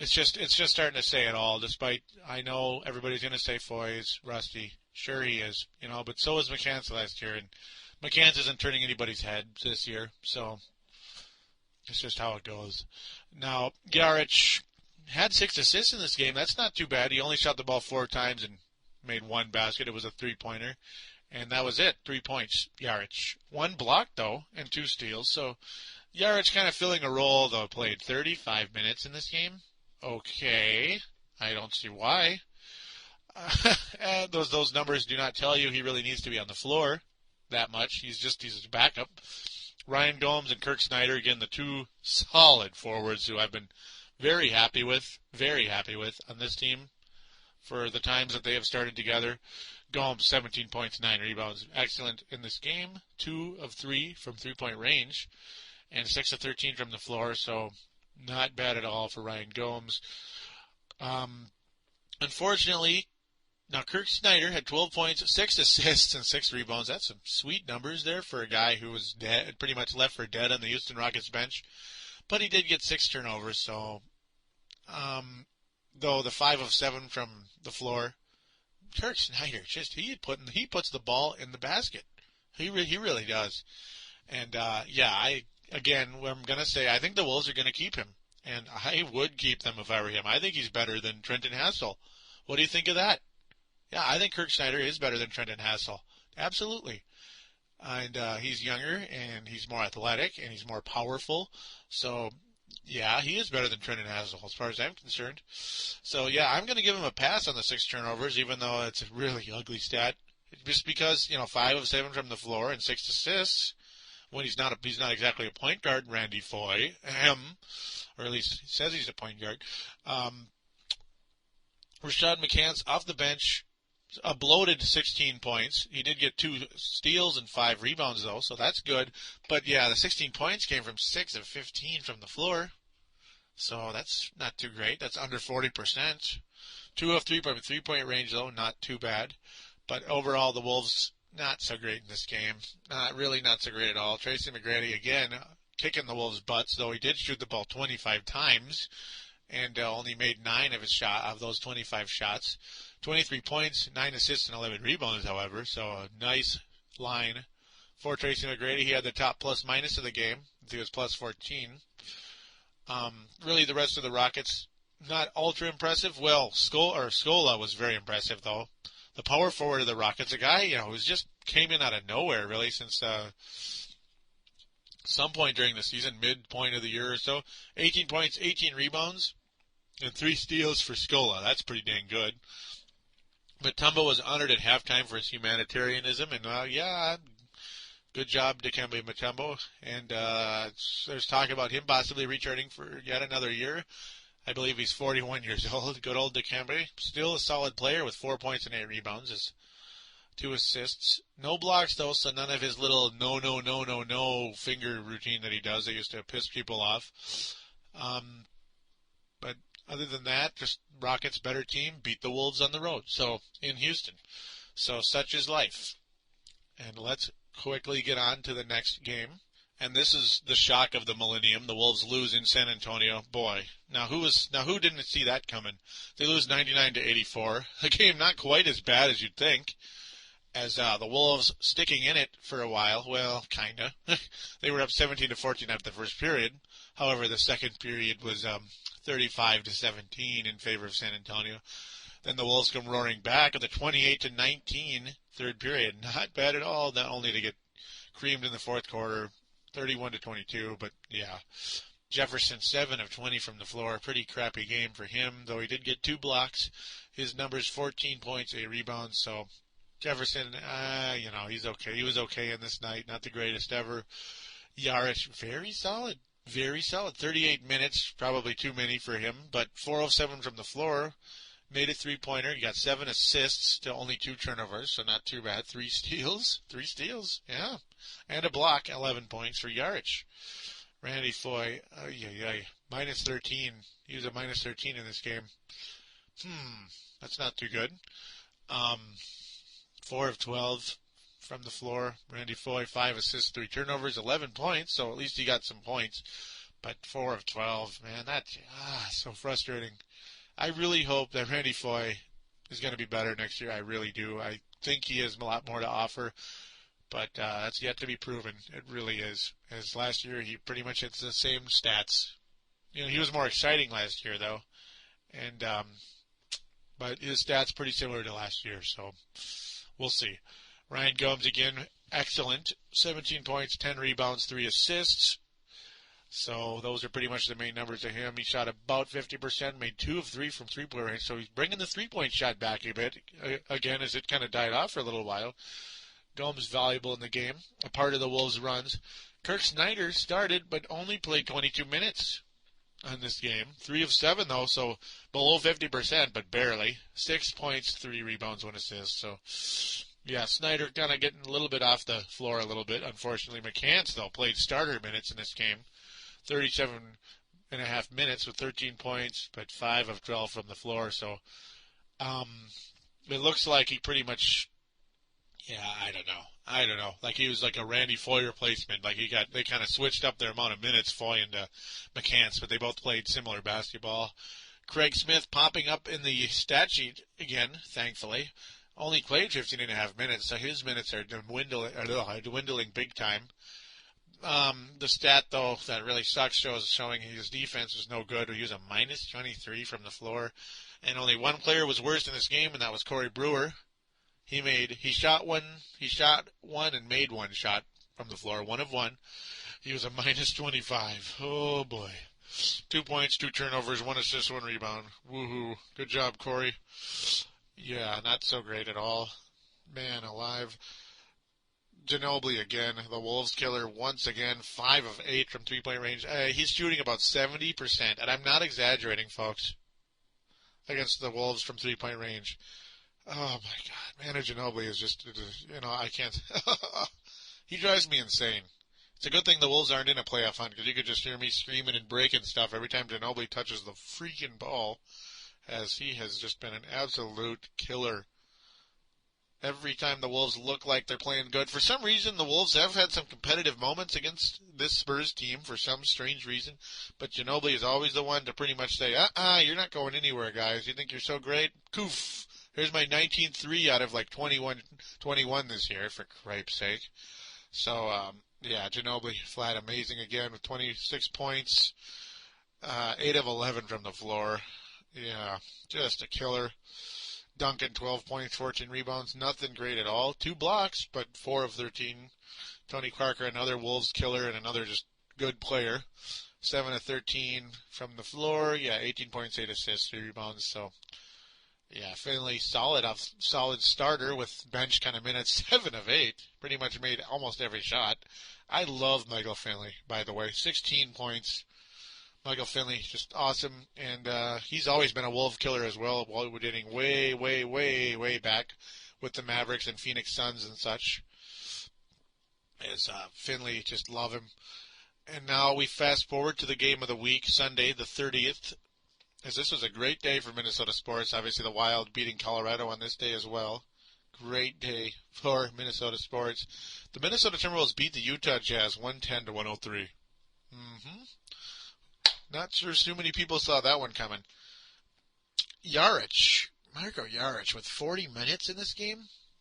just starting to say it all. Despite I know everybody's gonna say Foy's rusty. Sure he is, but so was McCants last year, and McCants isn't turning anybody's head this year, so it's just how it goes. Now, Garich had 6 assists in this game. That's not too bad. He only shot the ball 4 times and made 1 basket. It was a 3-pointer. And that was it. 3 points, Garich. 1 block, though, and 2 steals. So Garich kind of filling a role, though. Played 35 minutes in this game. Okay. I don't see why. Those numbers do not tell you he really needs to be on the floor that much. He's a backup. Ryan Gomes and Kirk Snyder, again, the 2 solid forwards who I've been very happy with on this team for the times that they have started together. Gomes, 17 points, 9 rebounds. Excellent in this game. 2 of 3 from three-point range and 6 of 13 from the floor, so not bad at all for Ryan Gomes. Unfortunately, now Kirk Snyder had 12 points, 6 assists, and 6 rebounds. That's some sweet numbers there for a guy who was dead, pretty much left for dead on the Houston Rockets bench. But he did get 6 turnovers, so though the 5 of 7 from the floor, Kirk Snyder he puts the ball in the basket. He really does. And what I'm gonna say, I think the Wolves are gonna keep him, and I would keep them if I were him. I think he's better than Trenton Hassel. What do you think of that? Yeah, I think Kirk Snyder is better than Trenton Hassel. Absolutely. And he's younger, and he's more athletic, and he's more powerful. So, yeah, he is better than Trenton Hassel as far as I'm concerned. So, yeah, I'm going to give him a pass on the 6 turnovers, even though it's a really ugly stat. Just because, 5 of 7 from the floor and 6 assists, when he's not exactly a point guard, Randy Foy, or at least he says he's a point guard. Rashad McCants off the bench, a bloated 16 points. He did get 2 steals and 5 rebounds, though, so that's good. But, yeah, the 16 points came from 6 of 15 from the floor. So that's not too great. That's under 40%. 2 of 3 from three-point range, though, not too bad. But overall, the Wolves, not so great in this game. Not so great at all. Tracy McGrady, again, kicking the Wolves' butts, though he did shoot the ball 25 times and only made 9 of those 25 shots. 23 points, 9 assists, and 11 rebounds, however. So a nice line for Tracy McGrady. He had the top plus-minus of the game. He was plus 14. Really, the rest of the Rockets, not ultra impressive. Well, Scola was very impressive, though. The power forward of the Rockets, a guy, who's just came in out of nowhere, really, since some point during the season, midpoint of the year or so. 18 points, 18 rebounds, and 3 steals for Scola. That's pretty dang good. Mutombo was honored at halftime for his humanitarianism, and good job, Dikembe Mutombo. And there's talk about him possibly returning for yet another year. I believe he's 41 years old. Good old Dikembe. Still a solid player with 4 points and 8 rebounds. 2 assists. No blocks, though, so none of his little no finger routine that he does. That used to piss people off. But other than that, just Rockets better team, beat the Wolves on the road. So, in Houston. So, such is life. And let's quickly get on to the next game. And this is the shock of the millennium. The Wolves lose in San Antonio. Boy, now who didn't see that coming? They lose 99-84. A game not quite as bad as you'd think, as the Wolves sticking in it for a while. Well, kinda. They were up 17-14 after the first period. However, the second period was 35-17 in favor of San Antonio. Then the Wolves come roaring back with a 28-19 third period. Not bad at all. Not only to get creamed in the fourth quarter, 31-22, but yeah. Jefferson, 7 of 20 from the floor. Pretty crappy game for him, though he did get 2 blocks. His numbers, 14 points, 8 rebounds. So Jefferson, he's okay. He was okay in this night. Not the greatest ever. Yarich, very solid. Very solid. 38 minutes, probably too many for him, but 4 of 7 from the floor. Made a 3-pointer. He got 7 assists to only 2 turnovers, so not too bad. 3 steals, yeah. And a block, 11 points for Yarich. Randy Foy, minus 13. He was a minus 13 in this game. That's not too good. 4 of 12 from the floor. Randy Foy, 5 assists, 3 turnovers, 11 points, so at least he got some points. But 4 of 12, man, that's so frustrating. I really hope that Randy Foy is going to be better next year. I really do. I think he has a lot more to offer, but that's yet to be proven. It really is. As last year, he pretty much hits the same stats. He was more exciting last year, though, and but his stats pretty similar to last year, so we'll see. Ryan Gomes again, excellent. 17 points, 10 rebounds, 3 assists. So those are pretty much the main numbers of him. He shot about 50%, made 2 of 3 from three-point range, so he's bringing the three-point shot back a bit, again, as it kind of died off for a little while. Gomes valuable in the game, a part of the Wolves' runs. Kirk Snyder started, but only played 22 minutes on this game. 3 of 7, though, so below 50%, but barely. 6 points, 3 rebounds, 1 assist. So, yeah, Snyder kind of getting a little bit off the floor a little bit. Unfortunately, McCants, though, played starter minutes in this game. 37.5 minutes with 13 points, but 5 of 12 from the floor. So, it looks like he pretty much, I don't know. Like he was like a Randy Foy replacement. Like they kind of switched up their amount of minutes, Foy and McCants, but they both played similar basketball. Craig Smith popping up in the stat sheet again, thankfully. Only played 15.5 minutes, so his minutes are dwindling big time. The stat, though, that really sucks showing his defense was no good. He was a minus 23 from the floor, and only one player was worse in this game, and that was Corey Brewer. He shot one and made one shot from the floor, 1 of 1. He was a minus 25. Oh boy. 2 points, 2 turnovers, 1 assist, 1 rebound. Woohoo. Good job, Corey. Yeah, not so great at all. Man alive. Ginobili again, the Wolves killer once again, 5 of 8 from three-point range. He's shooting about 70%, and I'm not exaggerating, folks, against the Wolves from three-point range. Oh, my God. Manu Ginobili is just, I can't. He drives me insane. It's a good thing the Wolves aren't in a playoff hunt, because you could just hear me screaming and breaking stuff every time Ginobili touches the freaking ball, as he has just been an absolute killer. Every time the Wolves look like they're playing good. For some reason, the Wolves have had some competitive moments against this Spurs team for some strange reason. But Ginobili is always the one to pretty much say, you're not going anywhere, guys. You think you're so great? Coof. Here's my 19th 3 out of like 21 this year, for cripe's sake. So, Ginobili flat amazing again with 26 points, 8 of 11 from the floor. Yeah, just a killer. Duncan, 12 points, 14 rebounds, nothing great at all. 2 blocks, but 4 of 13. Tony Parker, another Wolves killer and another just good player. 7 of 13 from the floor. 18 points, 8 assists, 3 rebounds. So, Finley, solid starter with bench kind of minutes. 7 of 8. Pretty much made almost every shot. I love Michael Finley, by the way. 16 points. Michael Finley, just awesome, and he's always been a Wolf killer as well, while we're getting way, way, way, way back with the Mavericks and Phoenix Suns and such. Finley, just love him. And now we fast forward to the game of the week, Sunday the 30th, as this was a great day for Minnesota sports. Obviously the Wild beating Colorado on this day as well. Great day for Minnesota sports. The Minnesota Timberwolves beat the Utah Jazz 110-103. Not sure too many people saw that one coming. Marko Jaric with 40 minutes in this game?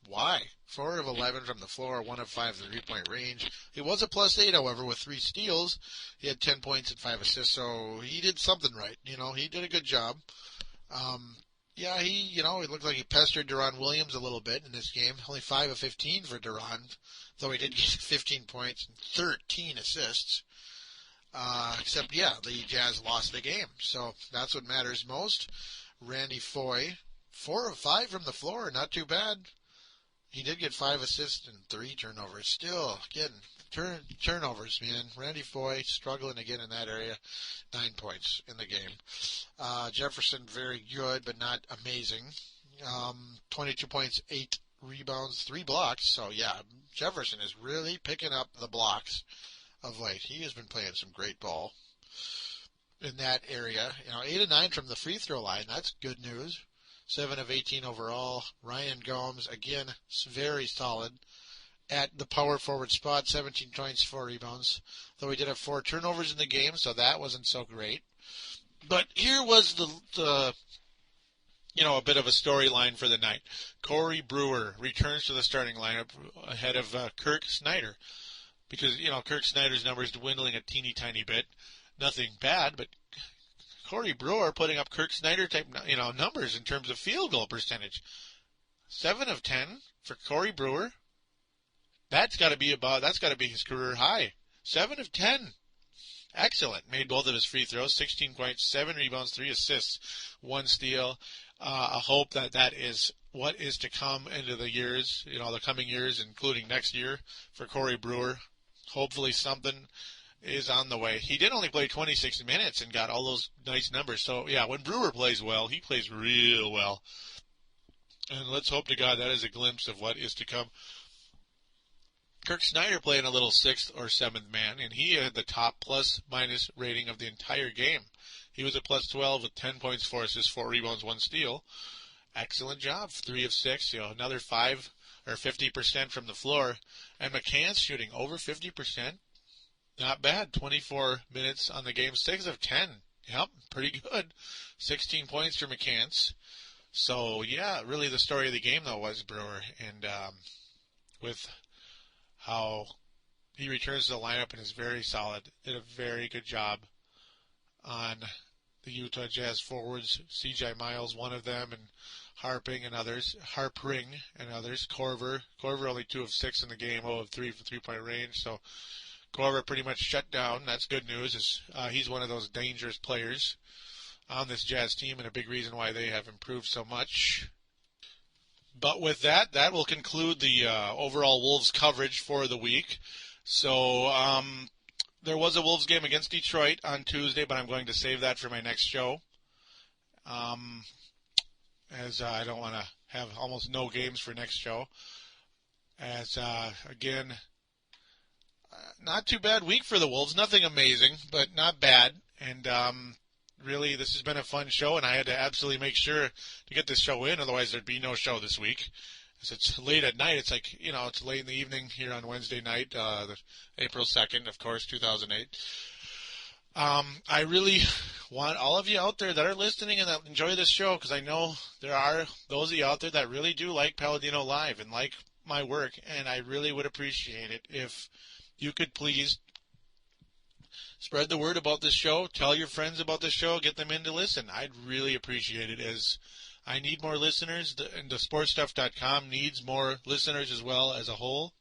Why? 4 of 11 from the floor, 1 of 5 from the three-point range. He was a +8, however, with 3 steals. He had 10 points and 5 assists, so he did something right. He did a good job. It looked like he pestered Deron Williams a little bit in this game. Only 5 of 15 for Deron, though he did get 15 points and 13 assists. Except, the Jazz lost the game, so that's what matters most. Randy Foy, 4 of 5 from the floor, not too bad. He did get 5 assists and 3 turnovers. Still getting turnovers, man. Randy Foy struggling again in that area. 9 points in the game. Jefferson, very good, but not amazing. 22 points, 8 rebounds, 3 blocks. So, Jefferson is really picking up the blocks of late. He has been playing some great ball in that area. 8 of 9 from the free throw line. That's good news. 7 of 18 overall. Ryan Gomes, again, very solid at the power forward spot. 17 points, 4 rebounds. Though he did have 4 turnovers in the game, so that wasn't so great. But here was the a bit of a storyline for the night. Corey Brewer returns to the starting lineup ahead of Kirk Snyder. Because, Kirk Snyder's numbers dwindling a teeny tiny bit. Nothing bad, but Corey Brewer putting up Kirk Snyder type, numbers in terms of field goal percentage. 7 of 10 for Corey Brewer. That's got to be his career high. 7 of 10. Excellent. Made both of his free throws. 16 points, 7 rebounds, 3 assists, 1 steal. I hope that is what is to come into the years, the coming years, including next year for Corey Brewer. Hopefully something is on the way. He did only play 26 minutes and got all those nice numbers. So, yeah, when Brewer plays well, he plays real well. And let's hope to God that is a glimpse of what is to come. Kirk Snyder playing a little 6th or 7th man, and he had the top plus-minus rating of the entire game. He was a plus 12 with 10 points, 4 assists, 4 rebounds, 1 steal. Excellent job. 3 of 6, another 5 or 50% from the floor. And McCann's shooting over 50%. Not bad. 24 minutes on the game. 6 of 10. Yep, pretty good. 16 points for McCants. So, yeah, really the story of the game, though, was Brewer. And with how he returns to the lineup and is very solid. Did a very good job on the Utah Jazz forwards. C.J. Miles, one of them, and Harpring and others. Korver only 2 of 6 in the game, 0 of 3 for 3-point range. So Korver pretty much shut down. That's good news. He's one of those dangerous players on this Jazz team and a big reason why they have improved so much. But with that will conclude the overall Wolves coverage for the week. So there was a Wolves game against Detroit on Tuesday, but I'm going to save that for my next show. As I don't want to have almost no games for next show. As, again, not too bad week for the Wolves. Nothing amazing, but not bad. And really, this has been a fun show, and I had to absolutely make sure to get this show in, otherwise there'd be no show this week. As it's late at night. It's like, it's late in the evening here on Wednesday night, April 2nd, of course, 2008. I really want all of you out there that are listening and that enjoy this show, because I know there are those of you out there that really do like Paladino Live and like my work, and I really would appreciate it if you could please spread the word about this show, tell your friends about this show, get them in to listen. I'd really appreciate it, as I need more listeners, and the sportstuff.com needs more listeners as well as a whole.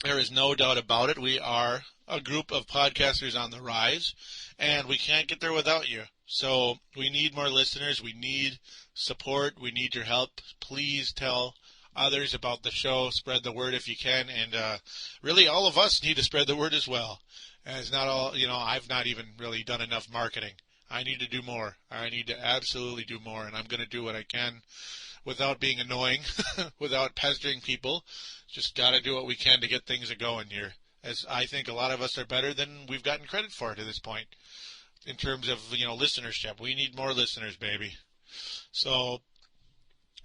There is no doubt about it. We are a group of podcasters on the rise, and we can't get there without you. So we need more listeners. We need support. We need your help. Please tell others about the show. Spread the word if you can. And really, all of us need to spread the word as well. As not all, I've not even really done enough marketing. I need to do more. I need to absolutely do more, and I'm going to do what I can without being annoying, without pestering people. Just got to do what we can to get things going here, as I think a lot of us are better than we've gotten credit for to this point in terms of, listenership. We need more listeners, baby. So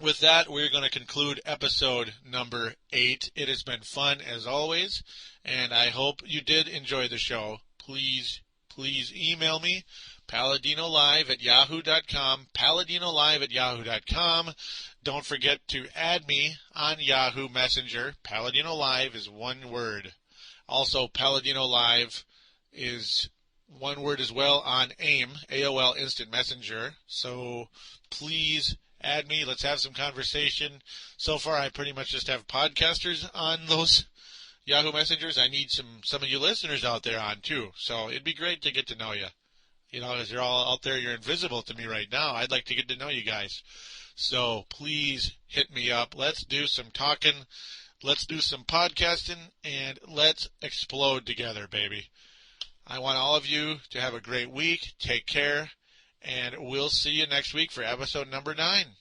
with that, we're going to conclude episode number 8. It has been fun as always, and I hope you did enjoy the show. Please email me, paladinolive@yahoo.com, paladinolive@yahoo.com. Don't forget to add me on Yahoo Messenger. Paladino Live is one word. Also, Paladino Live is one word as well on AIM, AOL Instant Messenger. So please add me. Let's have some conversation. So far, I pretty much just have podcasters on those Yahoo Messengers. I need some of you listeners out there on too. So it'd be great to get to know you. As you're all out there, you're invisible to me right now. I'd like to get to know you guys. So please hit me up. Let's do some talking. Let's do some podcasting, and let's explode together, baby. I want all of you to have a great week. Take care, and we'll see you next week for episode number 9.